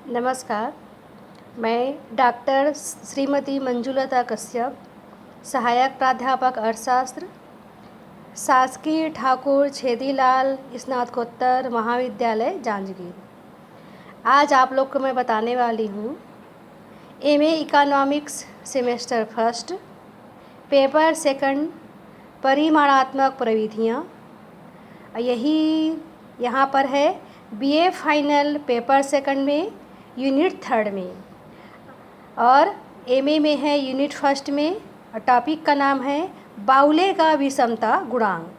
नमस्कार। मैं डॉक्टर श्रीमती मंजुलता कश्यप, सहायक प्राध्यापक अर्थशास्त्र, शासकीय ठाकुर छेदीलाल स्नातकोत्तर महाविद्यालय जांजगीर। आज आप लोग को मैं बताने वाली हूँ MA economics semester first paper second परिमाणात्मक प्रविधियाँ। यही यहाँ पर है बीए फाइनल पेपर सेकंड में यूनिट थर्ड में, और एमए में है यूनिट फर्स्ट में। टॉपिक का नाम है बाउले का विषमता गुणांक।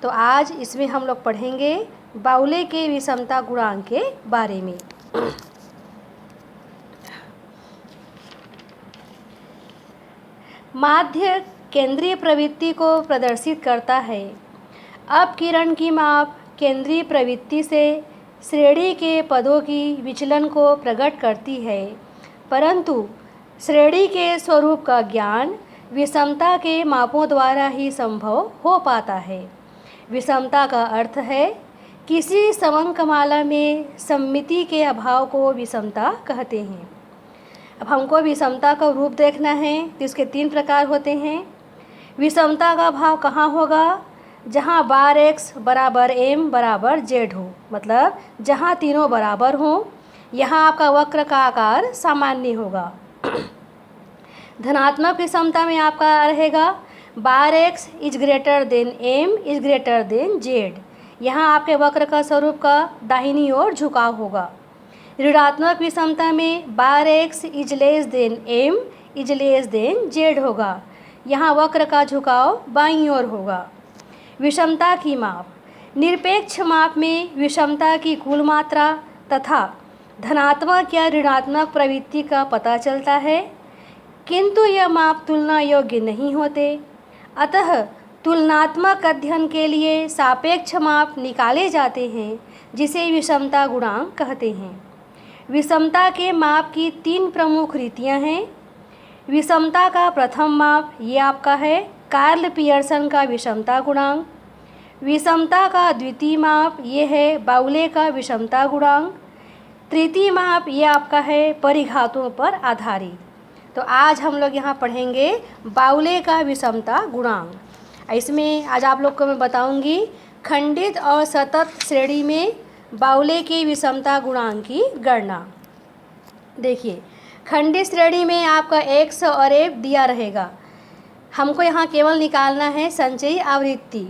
तो आज इसमें हम लोग पढ़ेंगे बाउले के विषमता गुणांक के बारे में। माध्य केंद्रीय प्रवृत्ति को प्रदर्शित करता है। अपकिरण की माप केंद्रीय प्रवृत्ति से श्रेणी के पदों की विचलन को प्रकट करती है, परंतु श्रेणी के स्वरूप का ज्ञान विषमता के मापों द्वारा ही संभव हो पाता है। विषमता का अर्थ है किसी समंकमाला में सममिति के अभाव को विषमता कहते हैं। अब हमको विषमता का रूप देखना है तो इसके 3 प्रकार होते हैं। विषमता का भाव कहाँ होगा? जहाँ बार x बराबर m बराबर z हो, मतलब जहाँ तीनों बराबर हों, यहाँ आपका वक्र का आकार सामान्य होगा। धनात्मक विषमता में आपका रहेगा बार x is greater than m is greater than z। यहाँ आपके वक्र का स्वरूप का दाहिनी ओर झुकाव होगा। ऋणात्मक विषमता में बार x is less than m is less than z होगा। यहाँ वक्र का झुकाव बाईं ओर होगा। विषमता की माप निरपेक्ष माप में विषमता की कुल मात्रा तथा धनात्मक या ऋणात्मक प्रवृत्ति का पता चलता है, किंतु यह माप तुलना योग्य नहीं होते। अतः तुलनात्मक अध्ययन के लिए सापेक्ष माप निकाले जाते हैं, जिसे विषमता गुणांक कहते हैं। विषमता के माप की 3 प्रमुख रीतियां हैं। विषमता का प्रथम माप ये आपका है कार्ल पियर्सन का विषमता गुणांक। विषमता का द्वितीय माप ये है बाउले का विषमता गुणांक। तृतीय माप ये आपका है परिघातों पर आधारित। तो आज हम लोग यहाँ पढ़ेंगे बाउले का विषमता गुणांक। इसमें आज आप लोग को मैं बताऊंगी खंडित और सतत श्रेणी में बाउले की विषमता गुणांक की गणना। देखिए, खंडित श्रेणी में आपका x और f दिया रहेगा। हमको यहाँ केवल निकालना है संचयी आवृत्ति।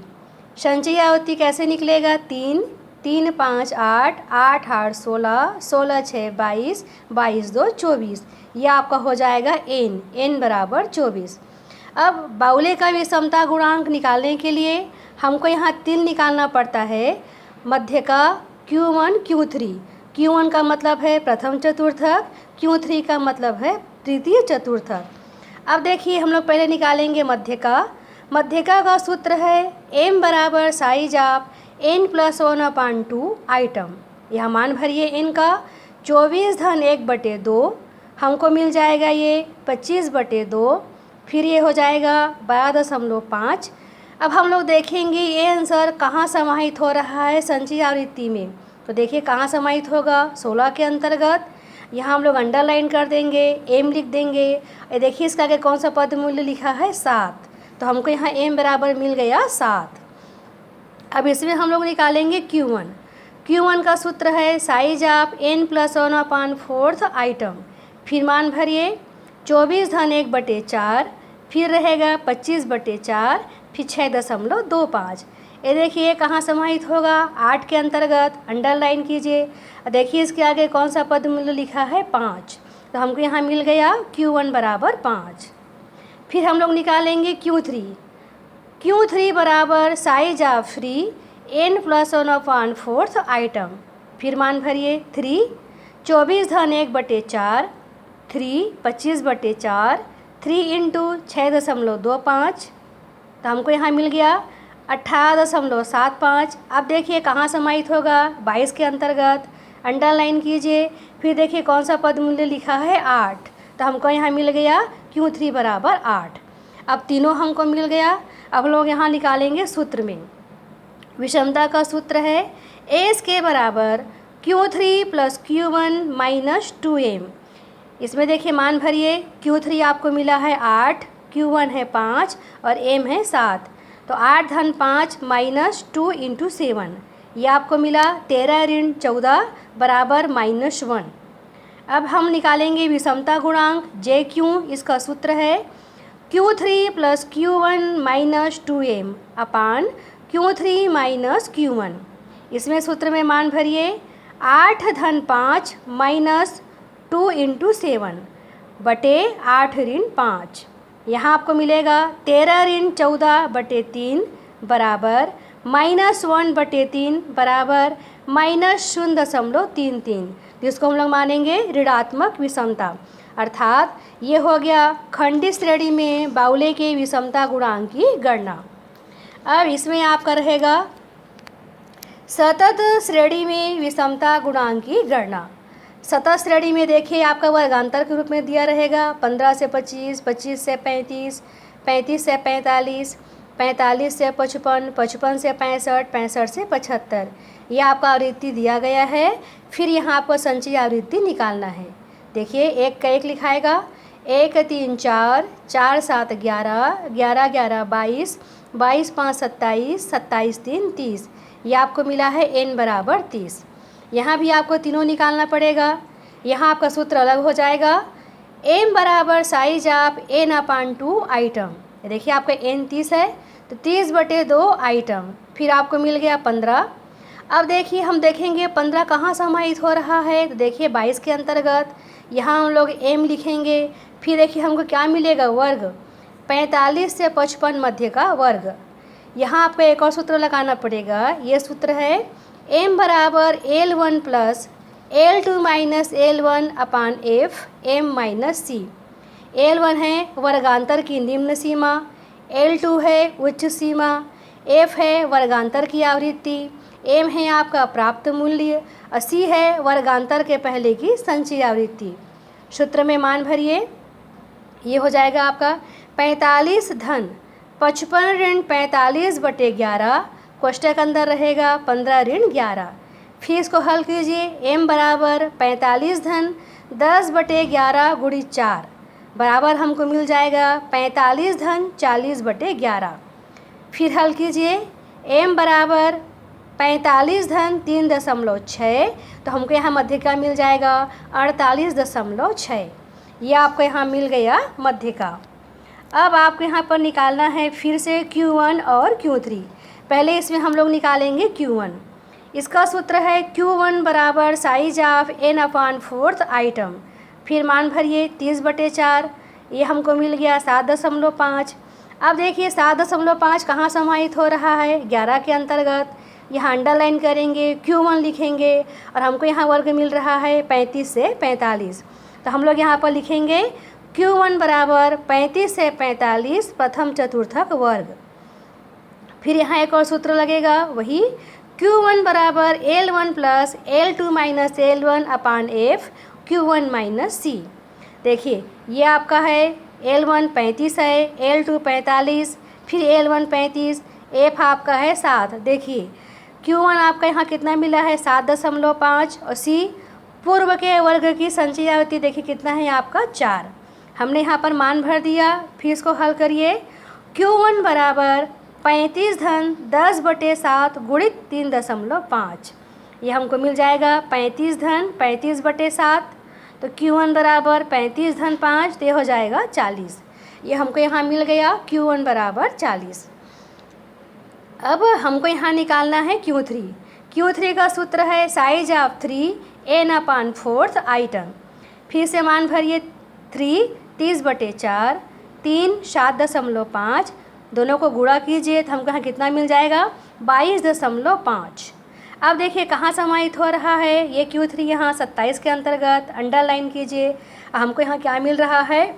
संचयी आवृत्ति कैसे निकलेगा? 3 3 5 8 8 8 16 16 6 22 22 2 24। यह आपका हो जाएगा n बराबर 24। अब बाउले का विषमता गुणांक निकालने के लिए हमको यहाँ 3 निकालना पड़ता है। मध्य का Q1 Q3। Q1 का मतलब है प्रथम चतुर्थक, Q3 का मतलब है तृतीय चतुर्थक। अब देखिए, हम लोग पहले निकालेंगे मध्यका का सूत्र है m बराबर साइज ऑफ n + 1/2 आइटम। यह मान भरिए n का 24 धन 1/2 हमको मिल जाएगा ये 25/2, फिर ये हो जाएगा 12.5। अब हम लोग देखेंगे ये आंसर कहाँ समाहित हो रहा है संचयी आवृत्ति में। तो देखिए कहाँ समाहित होगा, 16 के अंतर्गत। यहाँ हम लोग अंडरलाइन कर देंगे, m लिख देंगे। ये देखिए इसका आगे कौन सा पद मूल्य लिखा है? 7। तो हमको यहाँ m बराबर मिल गया 7। अब इसमें हम लोग निकालेंगे Q1 का सूत्र है साइज ऑफ n + 1/4 आइटम। फिर मान भरिए 24 धन 1/4, फिर रहेगा 25/4, फिर 6.25। ये देखिए कहाँ समाहित होगा? 8 के अंतर्गत। अंडरलाइन कीजिए। देखिए इसके आगे कौन सा पद मूल्य लिखा है? 5। तो हमको यहाँ मिल गया Q1 बराबर 5। फिर हम लोग निकालेंगे Q3 बराबर size of free n + 1/4 item. फिर मान भरिए 3 24 धन 1/4, 3 25/4, 3 × 6.25। तो हमको यहाँ मिल गया 18.75। अब देखिए कहाँ समाहित होगा? 22 के अंतर्गत। अंडरलाइन कीजिए। फिर देखिए कौन सा पद मूल्य लिखा है? 8। तो हमको यहाँ मिल गया Q3 बराबर 8। अब तीनों हमको मिल गया। अब लोग यहाँ निकालेंगे सूत्र में। विषमता का सूत्र है एस के बराबर Q3 plus Q1 minus 2m। इसमें देखिए मान भरिए, Q3 आपको मिला है 8, Q1 है 5 और m है 7, तो 8 धन 5 माइनस 2 इंटू 7, ये आपको मिला 13 ऋण 14 बराबर -1। अब हम निकालेंगे विषमता गुणांक JQ। इसका सूत्र है Q3 plus Q1 minus 2m अपान Q3 माइनस Q1। इसमें सूत्र में मान भरिए, 8 धन 5 माइनस 2 इंटू 7 बटे 8 ऋण 5। यहाँ आपको मिलेगा 13 ऋण 14 बटे 3 बराबर -1 बटे 3 बराबर -0.33, जिसको हम लोग मानेंगे ऋणात्मक विषमता। अर्थात ये हो गया खंडित श्रेणी में बाउले के विषमता गुणांक की गणना। अब इसमें आपका रहेगा सतत श्रेणी में विषमता गुणांक की गणना। सतत श्रेणी में देखिए आपका वर्गांतर के रूप में दिया रहेगा 15 से 25, 25 से 35, 35 से 45, 45 से 55, 55 से 65, 65 से 75, ये आपका आवृत्ति दिया गया है। फिर यहाँ आपको संचयी आवृत्ति निकालना है। देखिए 1 का 1 लिखाएगा, 1 3 4, 4 7 11, 11 11 22, 22 5 27, 27 3 30, ये आपको मिला है n बराबर 30। यहाँ भी आपको तीनों निकालना पड़ेगा। यहाँ आपका सूत्र अलग हो जाएगा, m बराबर size of n upon 2 item. देखिए आपका n 30 है तो 30 बटे 2 आइटम, फिर आपको मिल गया 15। अब देखिए हम देखेंगे 15 कहाँ समाहित हो रहा है, तो देखिए 22 के अंतर्गत यहाँ हम लोग m लिखेंगे। फिर देखिए हमको क्या मिलेगा, वर्ग, 45 से 55 मध्य का वर्ग। यहाँ आपको एक और सूत्र लगाना पड़ेगा, ये सूत्र है m बराबर L1 plus L2 minus L1 अपान f m minus c। L1 है वर्गांतर की निम्न सीमा, L2 है उच्च सीमा, f है वर्गांतर की आवृत्ति, m है आपका प्राप्त मूल्य और c है वर्गांतर के पहले की संचयी आवृत्ति। सूत्र में मान भरिए, ये हो जाएगा आपका 45 धन 55 ऋण 45 बटे 11, कोष्टक अंदर रहेगा 15 ऋण 11। फिर इसको हल कीजिए, m बराबर 45 धन 10 बटे 11 गुणित 4 बराबर हमको मिल जाएगा 45 धन 40 बटे 11। फिर हल कीजिए, m बराबर 45 धन 3.6, तो हमको यहाँ मध्य का मिल जाएगा 48.6, ये आपको यहाँ मिल गया मध्य का। अब आपको यहाँ पर निकालना है फिर से Q1 और Q3। पहले इसमें हम लोग निकालेंगे Q1। इसका सूत्र है Q1 बराबर size of n upon 4th item. फिर मान भरिए 30 बटे 4, ये हमको मिल गया 7.5। अब देखिए 7.5 कहाँ समाहित हो रहा है, 11 के अंतर्गत। यहाँ अंडरलाइन करेंगे, Q1 लिखेंगे और हमको यहाँ वर्ग मिल रहा है 35 से 45, तो हम लोग यहाँ पर लिखेंगे Q1 बराबर 35 से 45 प्रथम चतुर्थक वर्ग। फिर यहाँ एक और सूत्र लगेगा, वही Q1 बराबर L1 plus L2 minus L1 अपान f Q1 माइनस c। देखिए ये आपका है L1 35 है, L2 45, फिर L1 35, f आपका है 7। देखिए Q1 आपका यहाँ कितना मिला है 7.5 और c पूर्व के वर्ग की संचयी आवृत्ति देखिए कितना है आपका 4। हमने यहाँ पर मान भर दिया। फिर इसको हल करिए, Q1 बराबर 35 धन 10 बटे 7 गुणित 3.5, ये हमको मिल जाएगा 35 धन 35 बटे 7, तो Q1 बराबर 35 धन 5, तो ये हो जाएगा 40। ये हमको यहाँ मिल गया Q1 बराबर 40। अब हमको यहाँ निकालना है Q3। Q3 का सूत्र है size of 3 n upon 4th item. फिर से मान भरिए, 3 30 बटे 4, 3 7.5, दोनों को गुणा कीजिए तो हमको यहाँ कितना मिल जाएगा 22.5। अब देखिए कहाँ समाहित हो रहा है, ये Q3 यहाँ 27 के अंतर्गत, अंडरलाइन कीजिए। हमको यहाँ क्या मिल रहा है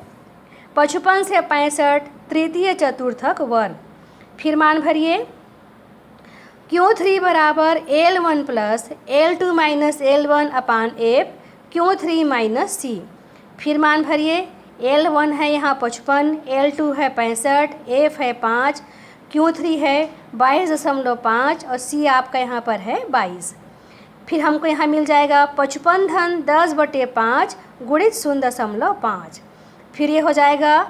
55 से 65 तृतीय चतुर्थक वर्ग। फिर मान भरिए, Q3 बराबर L1 plus L2 minus L1 अपान f Q3 माइनस c। फिर मान भरिए, L1 है यहाँ 55, L2 है 65, f है 5, Q3 है 22.5 और c आपका यहाँ पर है 22। फिर हमको यहाँ मिल जाएगा 55 धन 10/5 गुणित 0.5। फिर ये हो जाएगा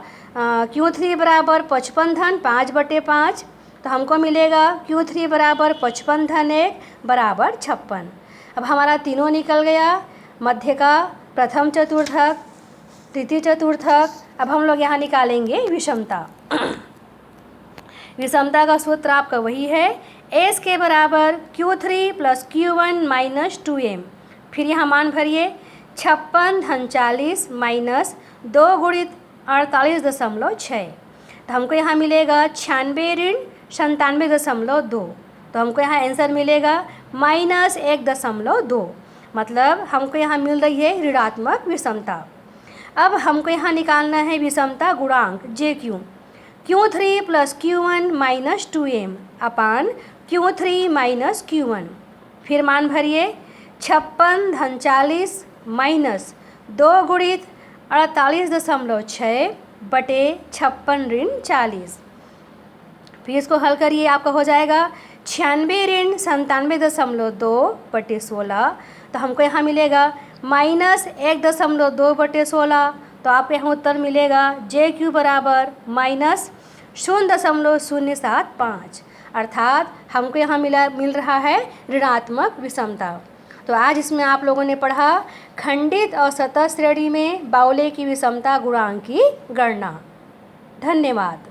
Q3 बराबर 55 धन 5/5, तो हमको मिलेगा Q3 बराबर 55 धन 1 बराबर 56। अब हमारा तीनों निकल गया, मध्य का प्रथम चतुर्थक, तृतीय चतुर्थक। अब हम लोग यहाँ निकालेंगे विषमता। विषमता का सूत्र आपका वही है, S के बराबर Q3 + Q1 - 2m। फिर यहाँ मान भरिए, 56 धन 40 माइनस 2 गुणित 48.6, तो हमको यहाँ मिलेगा 96 ऋण 97.2, तो हमको यहाँ आंसर मिलेगा -1.2। मतलब हमको यहाँ मिल रही है ऋणात्मक विषमता। अब हमको यहाँ निकालना है विषमता गुणांक JQ, Q3 + Q1 - 2m अपान Q3 - Q1। फिर मान भरिए, 56 धन 40 माइनस 2 गुणित 48.6 बटे 56 ऋण 40। फिर इसको हल करिए, आपका हो जाएगा 96 ऋण 97.2 बटे 16, तो हमको यहाँ मिलेगा -1.2 बटे 16, तो आपको यहाँ उत्तर मिलेगा JQ बराबर -0.075, अर्थात हमको यहाँ मिल रहा है ऋणात्मक विषमता। तो आज इसमें आप लोगों ने पढ़ा खंडित और सतह श्रेणी में बाउले की विषमता गुणांक की गणना। धन्यवाद।